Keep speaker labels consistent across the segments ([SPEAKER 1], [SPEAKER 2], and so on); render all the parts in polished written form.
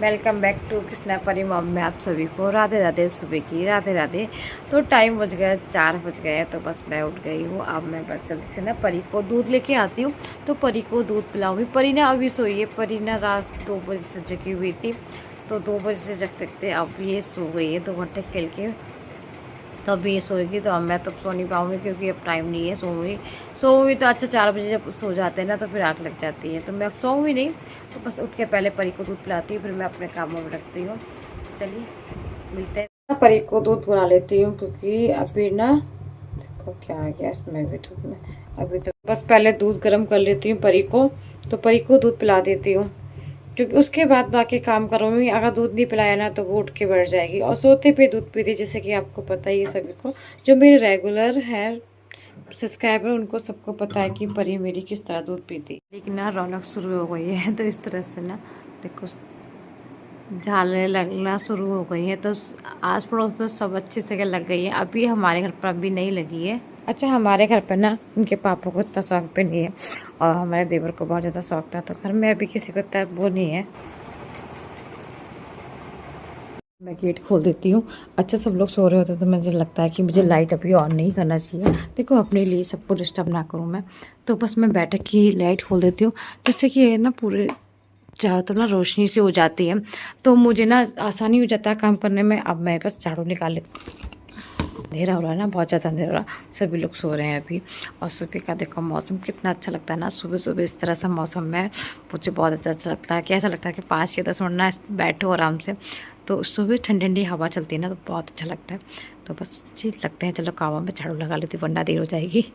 [SPEAKER 1] Welcome back to Krishna परी mom में आप सभी को राधे राधे। सुबह की राधे राधे। तो टाइम बज गया 4 बज गए, तो बस मैं उठ गई हूँ। अब मैं बस जल्दी से ना परी को दूध लेके आती हूँ, तो परी को दूध पिलाऊंगी। परी ना अभी सोई है। परी ना रात 2 बजे से जगी हुई थी, तो 2 बजे से जग सकते अब ये सो गई है 2 घंटे खेल के। तो अब ये सोएगी, तो अब मैं तो सो नहीं पाऊँगी क्योंकि अब टाइम नहीं है। सोऊंगी तो अच्छा 4 बजे जब सो जाते हैं ना, तो फिर आँख लग जाती है। तो मैं अब सोऊंगी नहीं, तो बस उठ के पहले परी को दूध पिलाती हूँ, फिर मैं अपने कामों में रखती हूँ। चलिए मिलते हैं। परी को दूध पिला लेती हूँ क्योंकि अभी ना देखो क्या आ गया इसमें भी दूध में। अभी तो बस पहले दूध गर्म कर लेती हूँ परी को, तो परी को दूध पिला देती हूँ क्योंकि उसके बाद बाकी काम करूँगी। अगर दूध नहीं पिलाया ना तो वो उठ के बैठ जाएगी और सोते पे दूध पीती, जैसे कि आपको पता ही है सभी को। जो मेरे रेगुलर है सब्सक्राइबर उनको सबको पता है कि परी मेरी किस तरह दूध पीती। लेकिन ना रौनक शुरू हो गई है, तो इस तरह से ना देखो झालने लगना शुरू हो गई है। तो आस पड़ोस में सब अच्छे से लग गई है। अभी हमारे घर पर अभी नहीं लगी है। अच्छा हमारे घर पर ना उनके पापा को इतना शौक भी नहीं है, और हमारे देवर को बहुत ज़्यादा शौक था, तो घर में अभी किसी को इतना वो नहीं है। मैं गेट खोल देती हूँ। अच्छा सब लोग सो रहे होते तो मुझे लगता है कि मुझे लाइट अभी ऑन नहीं करना चाहिए। देखो अपने लिए सबको डिस्टर्ब ना करूँ मैं, तो बस मैं बैठक की लाइट खोल देती हूँ, जिससे कि ना पूरे चारों तरफ ना रोशनी सी हो जाती है, तो मुझे ना आसानी हो जाता है काम करने में। अब मैं बस झाड़ू निकाल लेती। अंधेरा हो रहा है ना, बहुत ज़्यादा अंधेरा हो रहा है। सभी लोग सो रहे हैं अभी। और सुबह का देखो मौसम कितना अच्छा लगता है ना, सुबह सुबह इस तरह से मौसम में मुझे बहुत अच्छा लगता है कि ऐसा लगता है कि 5 या 10 मिनट ना बैठो आराम से। तो सुबह ठंडी ठंडी हवा चलती है ना, तो बहुत अच्छा लगता है। तो बस जी लगते हैं, चलो कावा में झाड़ू लगा लेती, वरना देर हो जाएगी।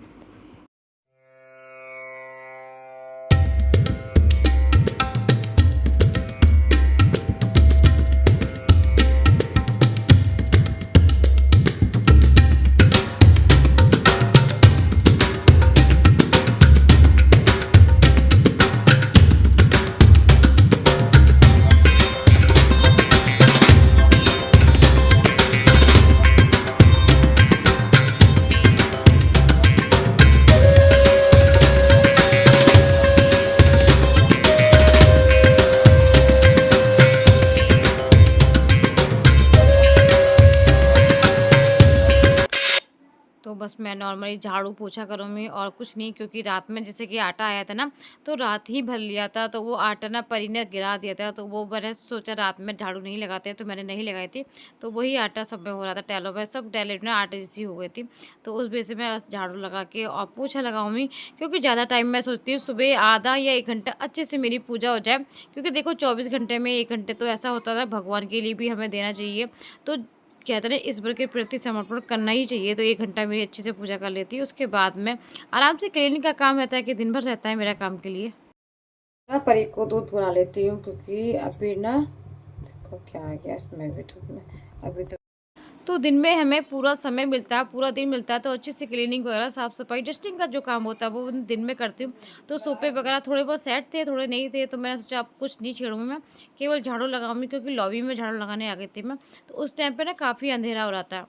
[SPEAKER 1] तो बस मैं नॉर्मली झाड़ू पोछा करूँगी और कुछ नहीं, क्योंकि रात में जैसे कि आटा आया था ना, तो रात ही भर लिया था, तो वो आटा ना परी ने गिरा दिया था, तो वो मैंने सोचा रात में झाड़ू नहीं लगाते, तो मैंने नहीं लगाई थी। तो वही आटा सब में हो रहा था, टैलों में सब टैलेट में आटे जैसी हो गई थी। तो उस वजह से मैं झाड़ू लगा के और पोछा लगाऊंगी, क्योंकि ज़्यादा टाइम मैं सोचती हूँ सुबह आधा या 1 घंटा अच्छे से मेरी पूजा हो जाए, क्योंकि देखो 24 घंटे में 1 घंटे तो ऐसा होता है भगवान के लिए भी हमें देना चाहिए। तो कहते हैं ईश्वर के प्रति समर्पण करना ही चाहिए। तो 1 घंटा मेरी अच्छे से पूजा कर लेती हूँ, उसके बाद में आराम से क्लीनिंग का काम रहता है कि दिन भर रहता है मेरा काम के लिए। मैं परी को दूध बना लेती हूँ क्योंकि अभी ना देखो क्या आ गया इसमें भी दूध में। अभी तो दिन में हमें पूरा समय मिलता है, पूरा दिन मिलता है, तो अच्छे से क्लीनिंग वगैरह साफ़ सफाई डस्टिंग का जो काम होता है वो दिन में करती हूँ। तो सोफे वगैरह थोड़े बहुत सेट थे, थोड़े नहीं थे, तो मैंने सोचा अब कुछ नहीं छेड़ूंगी मैं, केवल झाड़ू लगाऊंगी, क्योंकि लॉबी में झाड़ू लगाने आ गई थी मैं। तो उस टाइम पे ना काफ़ी अंधेरा हो रहा था,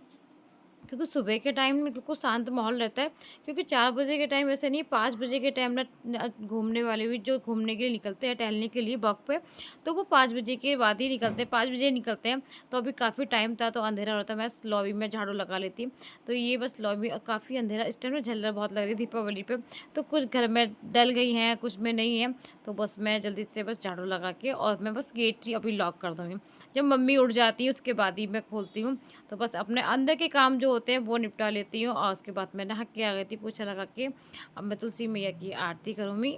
[SPEAKER 1] क्योंकि सुबह के टाइम में बिल्कुल शांत माहौल रहता है। क्योंकि 4 बजे के टाइम वैसे नहीं, 5 बजे के टाइम ना घूमने वाले भी जो घूमने के लिए निकलते हैं टहलने के लिए वॉक पे, तो वो 5 बजे के बाद ही निकलते हैं, 5 बजे निकलते हैं। तो अभी काफ़ी टाइम था, तो अंधेरा हो रहा था, मैं लॉबी में झाड़ू लगा लेती। तो ये बस लॉबी काफ़ी अंधेरा इस टाइम में, झल्लर बहुत लग रही है दीपावली पे, तो कुछ घर में डल गई हैं, कुछ में नहीं है। तो बस मैं जल्दी से बस झाड़ू लगा के और मैं बस गेट ही अभी लॉक कर दूँगी। जब मम्मी उठ जाती है उसके बाद ही मैं खोलती हूँ। तो बस अपने अंदर के काम जो होते हैं वो निपटा लेती हूँ, और उसके बाद मैं नहा के आ गई थी पोछा लगा के। अब मैं तुलसी मैया की आरती करूँगी।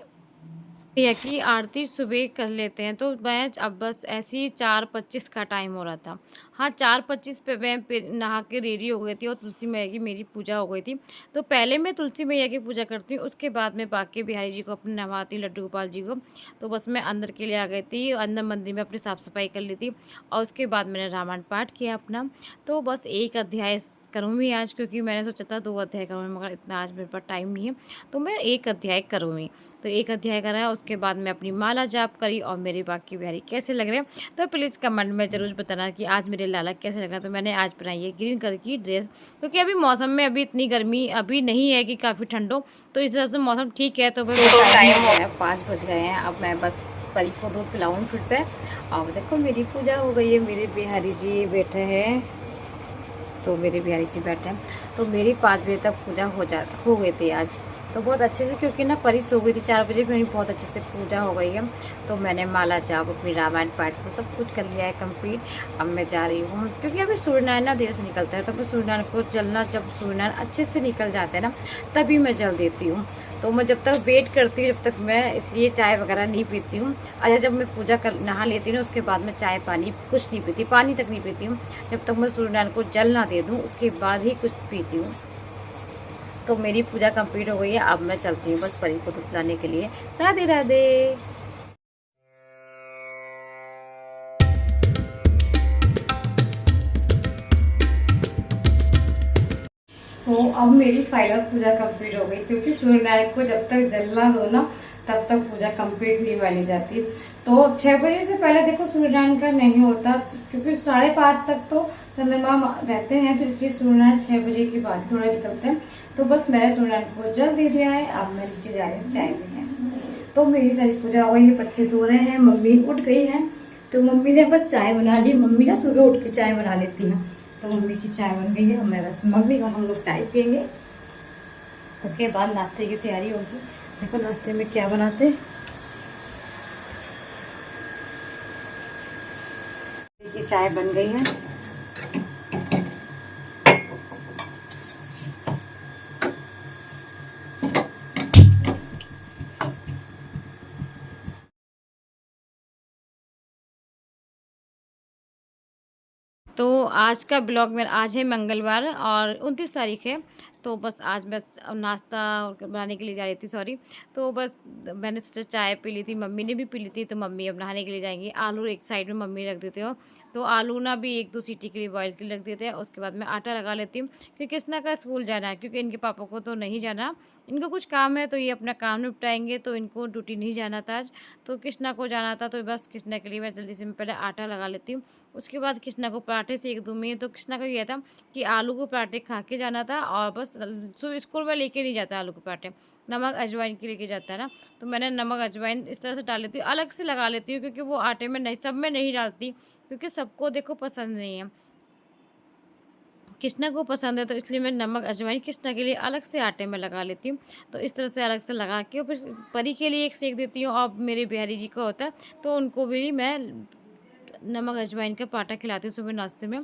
[SPEAKER 1] मैया की आरती सुबह कर लेते हैं, तो मैं अब बस ऐसे ही 4:25 का टाइम हो रहा था। हाँ 4:25 पे मैं नहा के रेडी हो गई थी और तुलसी मैया की मेरी पूजा हो गई थी। तो पहले मैं तुलसी मैया की पूजा करती हूँ, उसके बाद मैं बाकी बिहारी जी को अपने नहवाती हूँ, लड्डू गोपाल जी को। तो बस मैं अंदर के लिए आ गई थी, अंदर मंदिर में अपनी साफ़ सफाई कर ली थी, और उसके बाद मैंने रामायण पाठ किया अपना। तो बस एक अध्याय करूँगी आज, क्योंकि मैंने सोचा था 2 अध्याय करूँगी, मगर इतना आज मेरे पास टाइम नहीं है, तो मैं 1 अध्याय करूँगी। तो 1 अध्याय करा, उसके बाद मैं अपनी माला जाप करी। और मेरे बाकी बिहारी कैसे लग रहे हैं तो प्लीज़ कमेंट में ज़रूर बताना कि आज मेरे लाला कैसे लग रहा है। तो मैंने आज बनाई है ग्रीन कलर की ड्रेस, क्योंकि अभी मौसम में अभी इतनी गर्मी अभी नहीं है कि काफ़ी ठंड हो, तो इस हिसाब से मौसम ठीक है। तो टाइम हो गया, 5 बज गए हैं। अब मैं बस परी को दूध पिलाऊँ फिर से। और देखो मेरी पूजा हो गई है, मेरे बिहारी जी बैठे हैं, तो मेरे बिहारी जी बैठे हैं। तो मेरी 5 बजे तक पूजा हो गई थी आज, तो बहुत अच्छे से, क्योंकि ना परी सो गई थी 4 बजे, मेरी बहुत अच्छे से पूजा हो गई है। तो मैंने माला जाप अपनी रामायण पाठ को सब कुछ कर लिया है कंप्लीट। अब मैं जा रही हूँ, क्योंकि अभी सूर्यनारायण ना देर से निकलता है, तो मैं सूर्यनारायण को जलना, जब सूर्यनारायण अच्छे से निकल जाते हैं ना तभी मैं जल देती हूँ। तो मैं जब तक वेट करती हूँ, जब तक मैं इसलिए चाय वगैरह नहीं पीती हूँ। अच्छा, जब मैं पूजा कर नहा लेती हूँ ना, उसके बाद मैं चाय पानी कुछ नहीं पीती, पानी तक नहीं पीती हूँ। जब तक मैं सूर्यनारायण को जल ना दे दूँ उसके बाद ही कुछ पीती हूँ। तो मेरी पूजा कंप्लीट हो गई है, अब मैं चलती हूँ बस परी को दूध पिलाने के लिए। राधे राधे। तो अब मेरी फाइनल पूजा कंप्लीट हो गई, क्योंकि सूर्यनारायण को जब तक जलना दो ना तब तक पूजा कंप्लीट नहीं मानी जाती। तो 6 बजे से पहले देखो सूर्यनारायण का नहीं होता, क्योंकि 5:30 तक तो चंद्रमा रहते हैं, तो इसलिए सूर्यनारायण 6 बजे के बाद थोड़ा निकलते हैं। तो बस मैंने सूर्यनारायण को जल दे दिया है, अब मैं नीचे जा रही हूँ चाय पीने। तो मेरी सारी पूजा हो गई है, बच्चे सो रहे हैं, मम्मी उठ गई है। तो मम्मी ने बस चाय बना ली, मम्मी ना सुबह उठ के चाय बना लेती है। तो मम्मी की चाय बन गई है, मैं बस मम्मी का हम लोग चाय पियेंगे, उसके बाद नाश्ते की तैयारी होगी। देखो नाश्ते में क्या बनाते। की चाय बन गई है। तो आज का ब्लॉग मेरा, आज है मंगलवार और 29 तारीख है। तो बस आज मैं नाश्ता बनाने के लिए जा रही थी, सॉरी। तो बस मैंने सोचा चाय पी ली थी, मम्मी ने भी पी ली थी, तो मम्मी अब नहाने के लिए जाएंगी। आलू एक साइड में मम्मी रख देते हो, तो आलू ना भी 1-2 सीटी के लिए बॉयल के लिए रख देते हैं। उसके बाद मैं आटा लगा लेती हूँ, क्योंकि कृष्णा का स्कूल जाना है, क्योंकि इनके पापा को तो नहीं जाना, इनको कुछ काम है, तो ये अपना काम निपटाएंगे, तो इनको ड्यूटी नहीं जाना था आज। तो कृष्णा को जाना था, तो बस कृष्णा के लिए मैं जल्दी से मैं पहले आटा लगा लेती हूँ। उसके बाद कृष्णा को पराठे सेक दूँगी। तो कृष्णा का ये था कि आलू के पराठे खा के जाना था, और बस सुबह स्कूल में लेके नहीं जाता आलू के पराठे, नमक अजवाइन के लेके जाता है ना। तो मैंने नमक अजवाइन इस तरह से डाल लेती हूँ, अलग से लगा लेती हूँ, क्योंकि वो आटे में नहीं, सब में नहीं डालती, क्योंकि सबको देखो पसंद नहीं है। कृष्णा को पसंद है, तो इसलिए मैं नमक अजवाइन कृष्णा के लिए अलग से आटे में लगा लेती हूँ। तो इस तरह से अलग से लगा के फिर परी के लिए एक सेक देती हूँ, और मेरे बिहारी जी को होता है तो उनको भी मैं नमक अजवाइन का पराठा खिलाती हूँ सुबह नाश्ते में।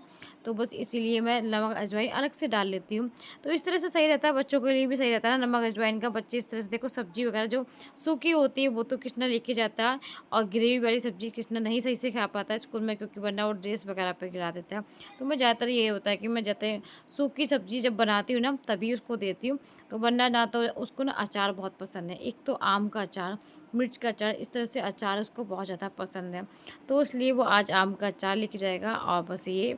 [SPEAKER 1] तो बस इसीलिए मैं नमक अजवाइन अलग से डाल लेती हूँ। तो इस तरह से सही रहता है, बच्चों के लिए भी सही रहता है ना नमक अजवाइन का। बच्चे इस तरह से देखो, सब्जी वगैरह जो सूखी होती है वो तो कृष्णा लेके जाता है, और ग्रेवी वाली सब्जी कृष्णा नहीं सही से खा पाता है स्कूल में, क्योंकि वरना वो ड्रेस वगैरह पे गिरा देता है। तो मैं ज़्यादातर ये होता है कि मैं जाते सूखी सब्जी जब बनाती हूँ ना तभी उसको देती हूँ। तो वरना ना, तो उसको ना अचार बहुत पसंद है, एक तो आम का अचार, मिर्च का अचार, इस तरह से अचार उसको बहुत ज़्यादा पसंद है। तो इसलिए वो आज आम का अचार लेके जाएगा, और बस ये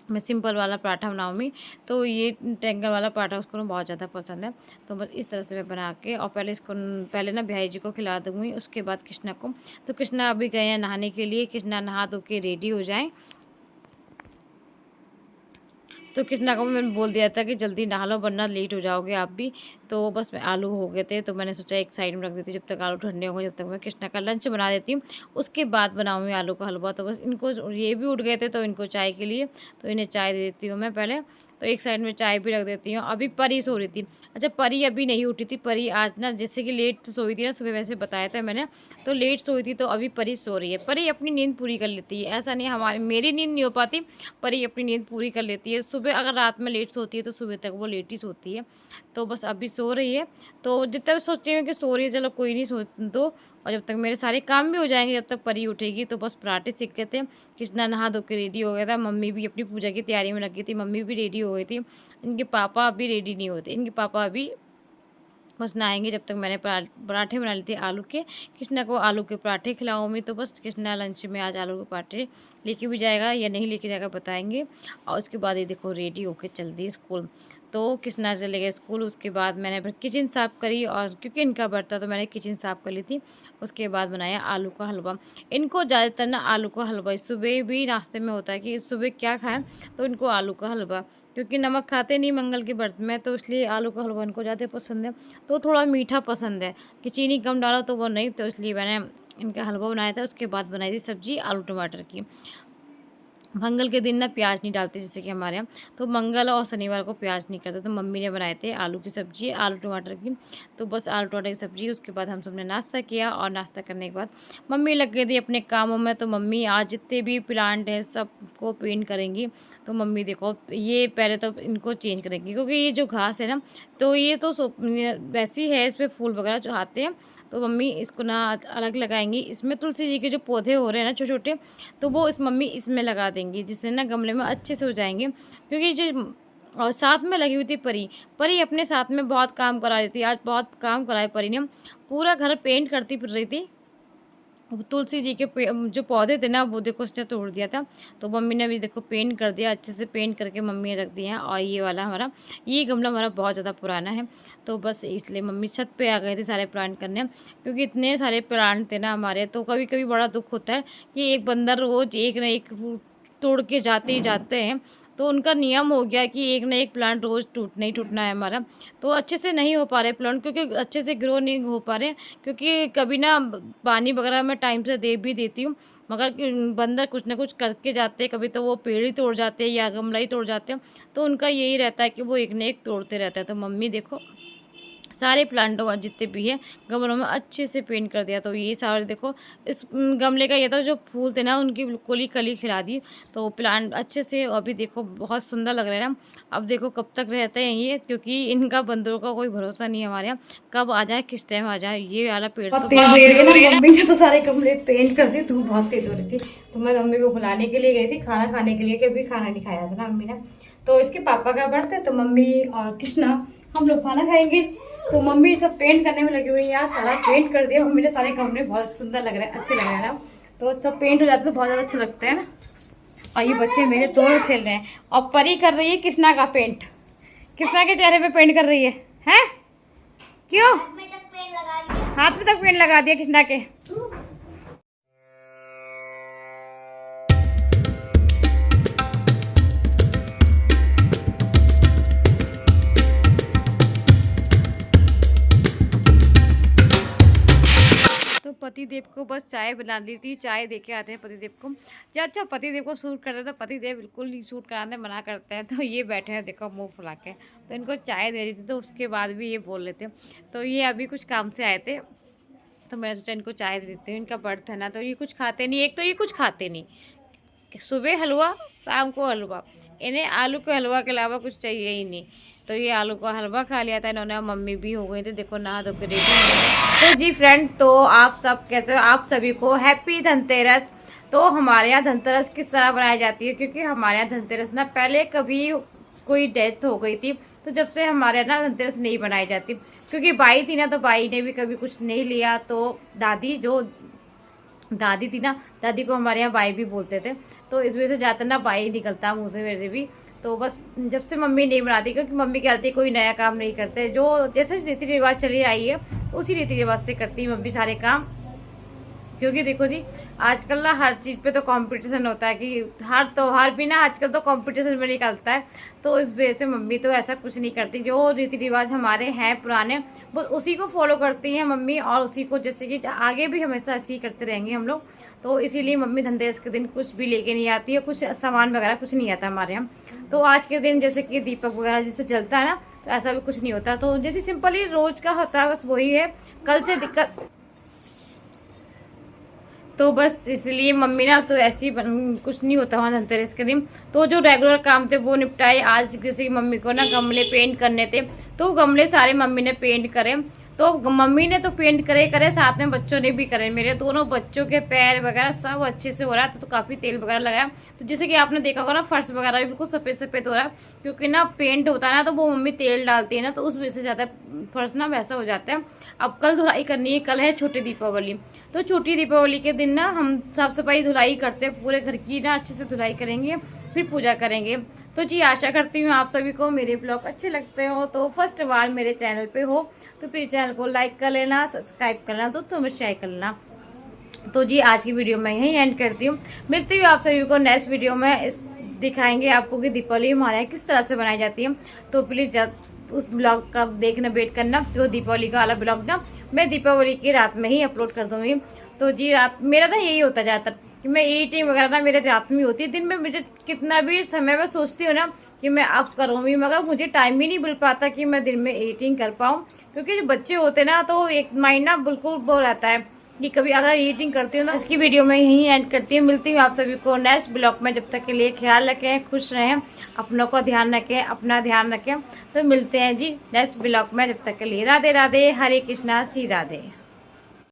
[SPEAKER 1] मैं सिंपल वाला पराठा बनाऊँगी। तो ये टेंगल वाला पराठा उसको ना बहुत ज़्यादा पसंद है। तो बस इस तरह से मैं बना के, और पहले ना बिहारी जी को खिला दूँगी, उसके बाद कृष्णा को। तो कृष्णा अभी गए हैं नहाने के लिए, कृष्णा नहा धो के रेडी हो जाए। तो कृष्णा को मैंने बोल दिया था कि जल्दी नहा लो, वरना लेट हो जाओगे आप भी। तो बस में आलू हो गए थे, तो मैंने सोचा एक साइड में रख देती हूँ, जब तक आलू ठंडे होंगे, जब तक मैं कृष्णा का लंच बना देती हूँ। उसके बाद बनाऊँगी आलू का हलवा। तो बस इनको, ये भी उठ गए थे, तो इनको चाय के लिए, तो इन्हें चाय दे देती हूँ मैं पहले। तो एक साइड में चाय भी रख देती हूँ। अभी परी सो रही थी। अच्छा, परी अभी नहीं उठी थी। परी आज ना जैसे कि लेट सोई थी ना सुबह, वैसे बताया था मैंने, तो लेट सोई थी, तो अभी परी सो रही है। परी अपनी नींद पूरी कर लेती है, ऐसा नहीं हमारी मेरी नींद नहीं हो पाती, परी अपनी नींद पूरी कर लेती है। सुबह अगर रात में लेट सोती है तो सुबह तक वो लेट ही सोती है। तो बस अभी सो रही है। तो जितना भी सोचती हूँ कि सो रही है, चलो कोई नहीं, सो दो। और जब तक मेरे सारे काम भी हो जाएंगे, जब तक परी उठेगी, तो बस पराठे सीख के थे। कृष्णा नहा धो के रेडी हो गया था, मम्मी भी अपनी पूजा की तैयारी में लगी थी, मम्मी भी रेडी हो गई थी। इनके पापा अभी रेडी नहीं होते, इनके पापा अभी बस नहाएंगे, जब तक मैंने पराठे बना लिए थे आलू के। कृष्णा को आलू के पराठे खिलाऊंगी। तो बस कृष्णा लंच में आज आलू के पराठे लेके भी जाएगा या नहीं लेके जाएगा बताएंगे। और उसके बाद ये देखो रेडी होके चल दी स्कूल। तो कृष्णा चले गए स्कूल। उसके बाद मैंने फिर किचन साफ़ करी, और क्योंकि इनका बर्थ था तो मैंने किचन साफ़ कर ली थी। उसके बाद बनाया आलू का हलवा। इनको ज़्यादातर ना आलू का हलवा सुबह भी नाश्ते में होता है कि सुबह क्या खाएं, तो इनको आलू का हलवा, क्योंकि नमक खाते नहीं मंगल के व्रत में, तो इसलिए आलू का हलवा इनको ज़्यादा पसंद है। तो थोड़ा मीठा पसंद है, कि चीनी कम डालो तो वो नहीं, तो इसलिए मैंने इनका हलवा बनाया था, उसके बाद बनाई थी सब्जी आलू टमाटर की। मंगल के दिन ना प्याज नहीं डालते जैसे कि हमारे यहाँ, तो मंगल और शनिवार को प्याज नहीं करते। तो मम्मी ने बनाए थे आलू की सब्जी आलू टमाटर की। तो बस आलू टमाटर की सब्जी, उसके बाद हम सब ने नाश्ता किया और नाश्ता करने के बाद मम्मी लग गई थी अपने कामों में। तो मम्मी आज जितने भी प्लांट हैं सबको पेंट करेंगी। तो मम्मी देखो ये पहले तो इनको चेंज करेंगी, क्योंकि ये जो घास है ना तो ये तो वैसी है, इस पर फूल वगैरह जो आते हैं। तो मम्मी इसको ना अलग लगाएंगी। इसमें तुलसी जी के जो पौधे हो रहे हैं ना छोटे छोटे, तो वो इस मम्मी इसमें लगा देंगी, जिससे ना गमले में अच्छे से हो जाएंगे। क्योंकि जो और साथ में लगी हुई थी परी, परी अपने साथ में बहुत काम करा रही थी। आज बहुत काम कराए परी ने, पूरा घर पेंट करती फिर रही थी। तुलसी जी के जो पौधे थे ना वो देखो उसने तोड़ दिया था। तो मम्मी ने भी देखो पेंट कर दिया, अच्छे से पेंट करके मम्मी ने रख दिया है। और ये वाला हमारा ये गमला हमारा बहुत ज़्यादा पुराना है, तो बस इसलिए मम्मी छत पे आ गए थे सारे प्लांट करने, क्योंकि इतने सारे प्लांट थे ना हमारे। तो कभी कभी बड़ा दुख होता है कि एक बंदर रोज़ एक न एक तोड़ के जाते ही जाते हैं। तो उनका नियम हो गया कि एक ना एक प्लांट रोज़ टूटना ही टूटना है हमारा। तो अच्छे से नहीं हो पा रहे प्लांट, क्योंकि अच्छे से ग्रो नहीं हो पा रहे, क्योंकि कभी ना पानी वगैरह मैं टाइम से दे भी देती हूँ, मगर बंदर कुछ ना कुछ करके जाते हैं। कभी तो वो पेड़ ही तोड़ जाते हैं या गमला ही तोड़ जाते हैं। तो उनका यही रहता है कि वो एक न एक तोड़ते रहता है। तो मम्मी देखो सारे प्लांटों का जितने भी है गमलों में अच्छे से पेंट कर दिया। तो ये सारे देखो इस गमले का ये था जो फूल थे ना उनकी बिल्कुल ही कली खिला दी। तो प्लांट अच्छे से अभी देखो बहुत सुंदर लग रहा है ना। अब देखो कब तक रहते हैं ये, क्योंकि इनका बंदरों का कोई भरोसा नहीं है हमारे यहाँ, कब आ जाए किस टाइम आ जाए। ये वाला पेड़ तो मम्मी ने तो सारे गमले पेंट कर दिए। धूप बहुत तेज हो रही थी, तो मैं मम्मी को बुलाने के लिए गई थी खाना खाने के लिए, कि अभी खाना नहीं खाया था ना मम्मी ने। तो इसके पापा का बर्थडे, तो मम्मी और कृष्णा हम लोग खाना खाएंगे। तो मम्मी सब पेंट करने में लगी हुई है, यार सारा पेंट कर दिया मम्मी ने। सारे कमरे बहुत सुंदर लग रहे हैं, अच्छे लग रहे हैं ना। तो सब पेंट हो जाते तो बहुत ज़्यादा अच्छा लगता है ना। और ये बच्चे मेरे दोनों खेल रहे हैं, और परी कर रही है कृष्णा का पेंट। कृष्णा के चेहरे पे पेंट कर रही है, हैं? क्यों? हाथ में तक पेंट लगा दिया कृष्णा के। तो पतिदेव को बस चाय बना ली थी, चाय दे के आते हैं पतिदेव को। जब अच्छा पतिदेव को सूट करते तो पतिदेव बिल्कुल ही सूट कराने मना करते हैं। तो ये बैठे हैं देखो मुंह फुला के, तो इनको चाय दे रही थी, तो उसके बाद भी ये बोल रहे थे। तो ये अभी कुछ काम से आए थे, तो मैंने सोचा इनको चाय दे देती हूँ, इनका बर्थ है ना। तो ये कुछ खाते नहीं, एक तो ये कुछ खाते नहीं, सुबह हलवा शाम को हलवा, इन्हें आलू के हलवा के अलावा कुछ चाहिए ही नहीं। तो ये आलू का हलवा खा लिया था इन्होंने, मम्मी भी हो गई थी देखो नहा धो के रेडी। तो जी फ्रेंड, तो आप सब कैसे हो? आप सभी को हैप्पी धनतेरस। तो हमारे यहाँ धनतेरस किस तरह बनाई जाती है, क्योंकि हमारे यहाँ धनतेरस ना पहले कभी कोई डेथ हो गई थी, तो जब से हमारे यहाँ ना धनतेरस नहीं बनाई जाती। क्योंकि बाई थी ना, तो बाई ने भी कभी कुछ नहीं लिया। तो दादी थी ना, दादी को हमारे यहाँ बाई भी बोलते थे। तो इस वजह से ज़्यादातर ना बाई निकलता मुँह से मेरे भी। तो बस जब से मम्मी नहीं बनाती, क्योंकि मम्मी कहती है कोई नया काम नहीं करते, जो जैसे रीति रिवाज चली आई है उसी रीति रिवाज से करती है मम्मी सारे काम। क्योंकि देखो जी आजकल ना हर चीज़ पे तो कंपटीशन होता है, कि हर त्योहार भी ना आजकल तो कंपटीशन में निकलता है। तो इस वजह से मम्मी तो ऐसा कुछ नहीं करती, जो रीति रिवाज हमारे हैं पुराने बस उसी को फॉलो करती हैं मम्मी, और उसी को जैसे कि आगे भी हमेशा ऐसे ही करते रहेंगे हम लोग। तो इसीलिए मम्मी धनतेरस के दिन कुछ भी लेके नहीं आती है, कुछ सामान वगैरह कुछ नहीं आता हमारे यहाँ। तो आज के दिन जैसे कि दीपक वगैरह जैसे जलता है ना, तो ऐसा भी कुछ नहीं होता। तो जैसे सिंपली रोज का होता है बस वही है, कल से दिक्कत। तो बस इसलिए मम्मी ना तो ऐसी कुछ नहीं होता वहाँ धनतेरस के दिन। तो जो रेगुलर काम थे वो निपटाए। आज जैसे मम्मी को ना गमले पेंट करने थे, तो गमले सारे मम्मी ने पेंट करे। तो मम्मी ने तो पेंट करे साथ में बच्चों ने भी करे। मेरे दोनों बच्चों के पैर वगैरह सब अच्छे से हो रहा था। तो काफ़ी तेल वगैरह लगाया, तो जैसे कि आपने देखा होगा ना फर्श वगैरह भी बिल्कुल सफ़ेद सफ़ेद हो रहा है। क्योंकि ना पेंट होता है ना, तो वो मम्मी तेल डालती है ना, तो उस वजह से ज़्यादा फर्श ना वैसा हो जाता है। अब कल धुलाई करनी है, कल है छोटी दीपावली। तो छोटी दीपावली के दिन ना हम साफ सफाई धुलाई करते हैं, पूरे घर की ना अच्छे से धुलाई करेंगे, फिर पूजा करेंगे। तो जी आशा करती हूँ आप सभी को मेरे ब्लॉग अच्छे लगते हो। तो फर्स्ट बार मेरे चैनल पे हो तो प्लीज़ चैनल को लाइक कर लेना, सब्सक्राइब करना, तो में शेयर कर लेना। तो जी आज की वीडियो मैं यहीं एंड करती हूँ। मिलती हूँ आप सभी को नेक्स्ट वीडियो में। इस दिखाएंगे आपको कि दीपावली हमारे यहाँ किस तरह से बनाई जाती है। तो प्लीज़ उस ब्लॉग का देखना, वेट करना। तो दीपावली का वाला ब्लॉग ना मैं दीपावली की रात में ही अपलोड कर दूँगी। तो जी रात मेरा ना यही होता है ज़्यादातर कि मैं ईटिंग वगैरह ना मेरे रात में होती है। दिन में मुझे कितना भी समय मैं सोचती हूँ ना कि मैं अब करूँगी, मगर मुझे टाइम ही नहीं मिल पाता कि मैं दिन में ईटिंग कर पाऊँ, क्योंकि जो बच्चे होते हैं ना तो एक माइंड ना बिल्कुल वो रहता है कि कभी अगर ईटिंग करती हूँ ना। इसकी वीडियो मैं यहीं एंड करती हूँ। मिलती हूँ आप सभी को नेक्स्ट ब्लॉग में। जब तक के लिए ख्याल रखें, खुश रहें, अपनों का ध्यान रखें, अपना ध्यान रखें। तो मिलते हैं जी नेक्स्ट ब्लॉग में। जब तक के लिए राधे राधे, हरे कृष्णा, श्री राधे।